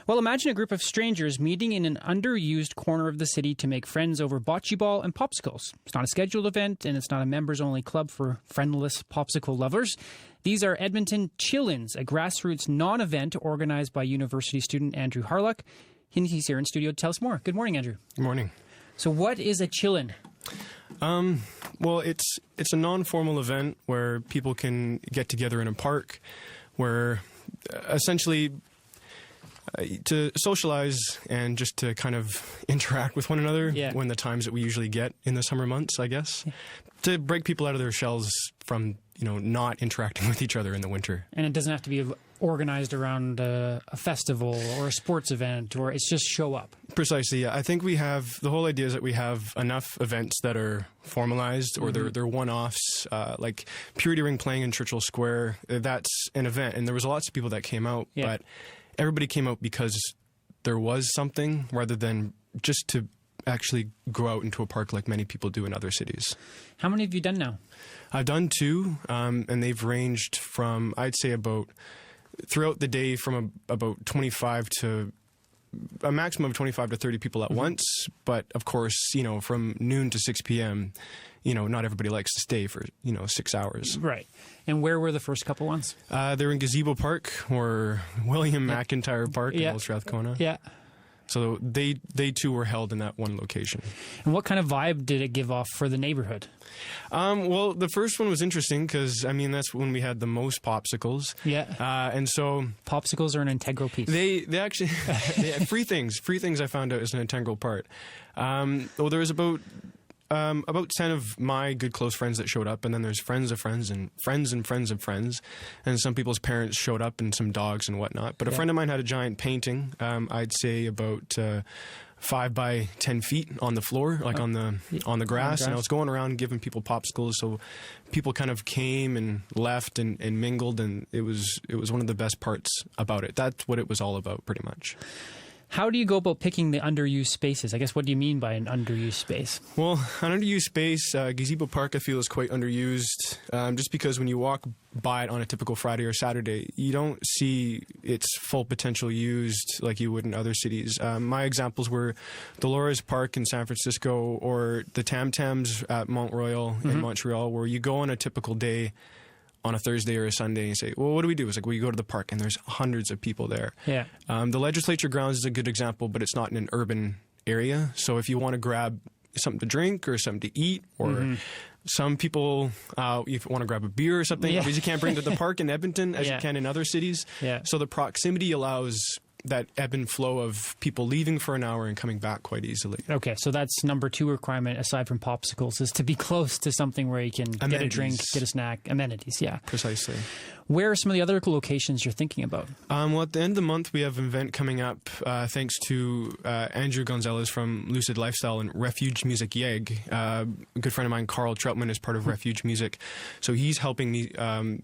Well, imagine a group of strangers meeting in an underused corner of the city to make friends over bocce ball and popsicles. It's not a scheduled event, and it's not a members-only club for friendless popsicle lovers. These are Edmonton Chill-Ins, a grassroots non-event organized by university student Andrew Hawryluk. He's here in studio to tell us more. Good morning, Andrew. Good morning. So what is a chill-in? Well, it's a non-formal event where people can get together in a park where essentially to socialize and just to kind of interact with one another when the times that we usually get in the summer months, I guess, to break people out of their shells from, not interacting with each other in the winter. And it doesn't have to be organized around a festival or a sports event, or it's just show up. Precisely, yeah. I think the whole idea is that we have enough events that are formalized or they're one-offs, like Purity Ring playing in Churchill Square. That's an event, and there was lots of people that came out, but everybody came out because there was something rather than just to actually go out into a park like many people do in other cities. How many have you done now? I've done 2, and they've ranged from, I'd say throughout the day from about 25 to a maximum of 25 to 30 people at once. But of course, from noon to 6 p.m., not everybody likes to stay for, 6 hours. Right. And where were the first couple ones? They're in Gazebo Park or William McIntyre Park in Old Strathcona. Yeah. So they too were held in that one location. And what kind of vibe did it give off for the neighborhood? Well, the first one was interesting because, that's when we had the most popsicles. Yeah. And so popsicles are an integral piece. They actually, free things I found out is an integral part. Well, there was about 10 of my good close friends that showed up, and then there's friends of friends and friends and friends of friends, and some people's parents showed up and some dogs and whatnot. But a friend of mine had a giant painting, I'd say about 5 by 10 feet on the floor, like on the grass, and I was going around giving people popsicles, so people kind of came and left and mingled, and it was one of the best parts about it. That's what it was all about, pretty much. How do you go about picking the underused spaces? I guess, what do you mean by an underused space? Well, an underused space, Gazebo Park, I feel, is quite underused, just because when you walk by it on a typical Friday or Saturday, you don't see its full potential used like you would in other cities. My examples were Dolores Park in San Francisco or the Tam Tams at Mont Royal in Montreal, where you go on a typical day on a Thursday or a Sunday and say, well, what do we do? It's like, well, you go to the park and there's hundreds of people there. Yeah. The legislature grounds is a good example, but it's not in an urban area. So if you want to grab something to drink or something to eat, or some people, if you want to grab a beer or something, because you can't bring to the park in Edmonton as you can in other cities. Yeah. So the proximity allows that ebb and flow of people leaving for an hour and coming back quite easily. Okay, so that's number 2 requirement, aside from popsicles, is to be close to something where you can get a drink, get a snack, amenities, Precisely. Where are some of the other locations you're thinking about? Well, at the end of the month, we have an event coming up, thanks to Andrew Gonzalez from Lucid Lifestyle and Refuge Music Yeg. A good friend of mine, Carl Troutman, is part of Refuge Music. So he's helping me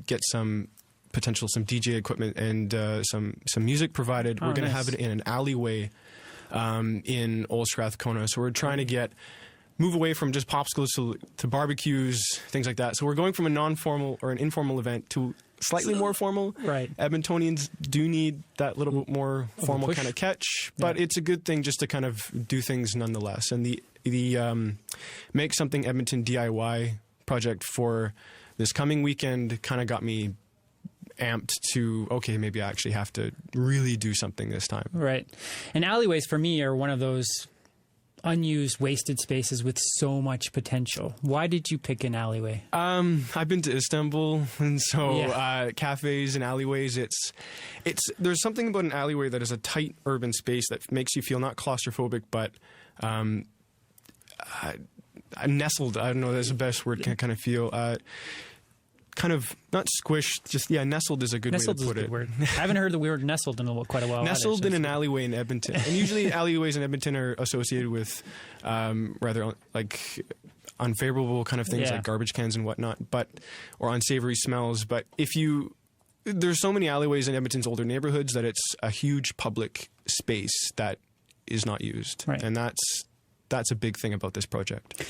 get some DJ equipment and some music provided. We're going to have it in an alleyway in Old Strathcona. So we're trying to move away from just popsicles to barbecues, things like that. So we're going from a non-formal or an informal event to slightly more formal. Right. Edmontonians do need that little bit more formal kind of catch, but it's a good thing just to kind of do things nonetheless. And the Make Something Edmonton DIY project for this coming weekend kind of got me amped to, okay, maybe I actually have to really do something this time. Right. And alleyways for me are one of those unused, wasted spaces with so much potential. Why did you pick an alleyway? I've been to Istanbul, and so cafes and alleyways, there's something about an alleyway that is a tight urban space that makes you feel not claustrophobic, but nestled. I don't know, that's the best word can kind of feel. Kind of not squished, just nestled is a good way to put it. Word. I haven't heard the word nestled in quite a while. Nestled in an alleyway in Edmonton, and usually alleyways in Edmonton are associated with rather like unfavorable kind of things like garbage cans and whatnot, or unsavory smells. But there's so many alleyways in Edmonton's older neighborhoods that it's a huge public space that is not used, and that's a big thing about this project.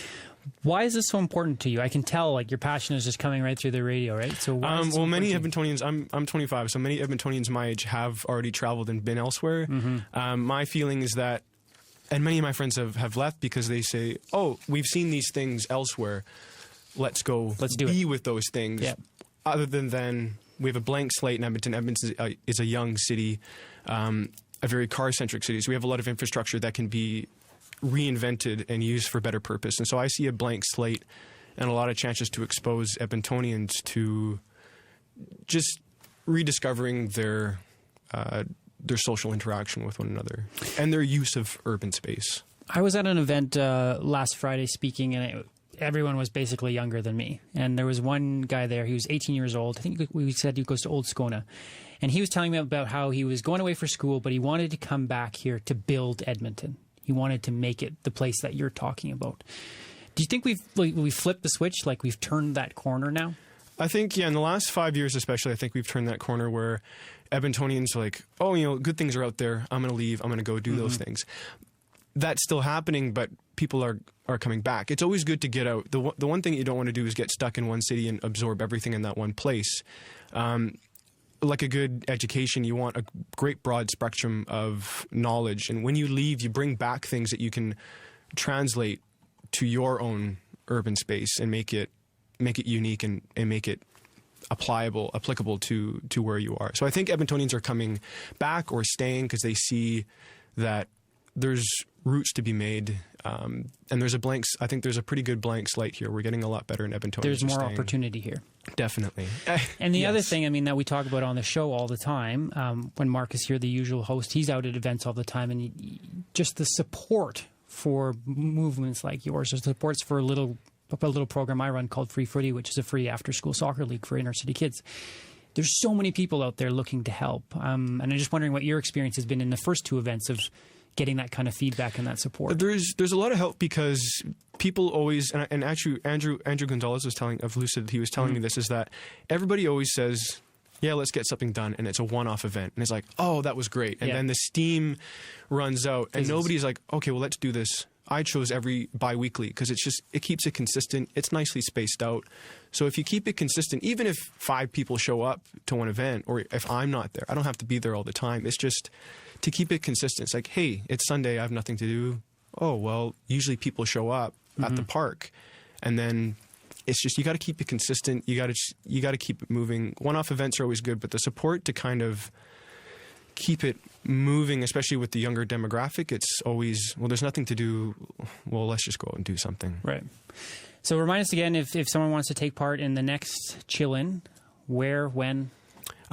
Why is this so important to you? I can tell, like, your passion is just coming right through the radio, right? So why is it so well, many important to you? Edmontonians, I'm 25, so many Edmontonians my age have already traveled and been elsewhere. My feeling is that, and many of my friends have left because they say, oh, we've seen these things elsewhere. Let's go be with those things. Yep. Other than we have a blank slate in Edmonton. Edmonton is a young city, a very car-centric city. So we have a lot of infrastructure that can be reinvented and used for better purpose. And so I see a blank slate and a lot of chances to expose Edmontonians to just rediscovering their social interaction with one another and their use of urban space. I was at an event last Friday speaking, and everyone was basically younger than me. And there was one guy there, he was 18 years old. I think we said he goes to Old Scona. And he was telling me about how he was going away for school, but he wanted to come back here to build Edmonton. He wanted to make it the place that you're talking about. Do you think we've flipped the switch, like we've turned that corner now? I think, in the last 5 years especially, I think we've turned that corner where Edmontonians are like, oh, good things are out there. I'm going to leave. I'm going to go do those things. That's still happening, but people are coming back. It's always good to get out. The one thing you don't want to do is get stuck in one city and absorb everything in that one place. Like a good education, you want a great broad spectrum of knowledge. And when you leave, you bring back things that you can translate to your own urban space and make it unique and make it applicable to where you are. So I think Edmontonians are coming back or staying because they see that there's roots to be made, and I think there's a pretty good blank slate here. We're getting a lot better in Edmonton. There's more opportunity here. Definitely. And the other thing, that we talk about on the show all the time, when Mark is here, the usual host, he's out at events all the time, and just the support for movements like yours, the supports for a little program I run called Free Footy, which is a free after-school soccer league for inner-city kids. There's so many people out there looking to help, and I'm just wondering what your experience has been in the first two events of getting that kind of feedback and that support. There's a lot of help because people always, and actually Andrew Gonzalez was telling of Lucid, he was telling me this, is that everybody always says, yeah, let's get something done, and it's a one-off event, and it's like, oh, that was great, and then the steam runs out, and nobody's like, okay, well, let's do this. I chose every bi-weekly because it keeps it consistent. It's nicely spaced out. So if you keep it consistent, even if 5 people show up to one event, or if I'm not there, I don't have to be there all the time. It's just to keep it consistent. It's like, hey, it's Sunday, I have nothing to do. Oh, well, usually people show up at the park, and then it's just, you got to keep it consistent. You got to keep it moving. One-off events are always good, but the support to kind of keep it moving, especially with the younger demographic, it's always, well, there's nothing to do. Well, let's just go out and do something. Right. So remind us again, if someone wants to take part in the next Chill-In, where, when?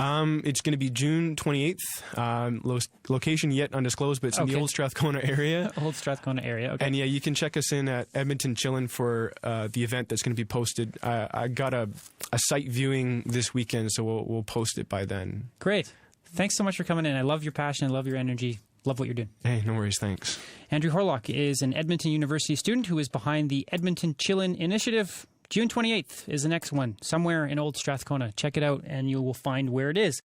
It's going to be June 28th. Location yet undisclosed, but it's in the Old Strathcona area. Old Strathcona area, okay. And yeah, you can check us in at Edmonton Chillin' for the event that's going to be posted. I got a site viewing this weekend, so we'll post it by then. Great. Thanks so much for coming in. I love your passion. I love your energy. Love what you're doing. Hey, no worries. Thanks. Andrew Hawryluk is an Edmonton University student who is behind the Edmonton Chillin' initiative. June 28th is the next one, somewhere in Old Strathcona. Check it out, and you will find where it is.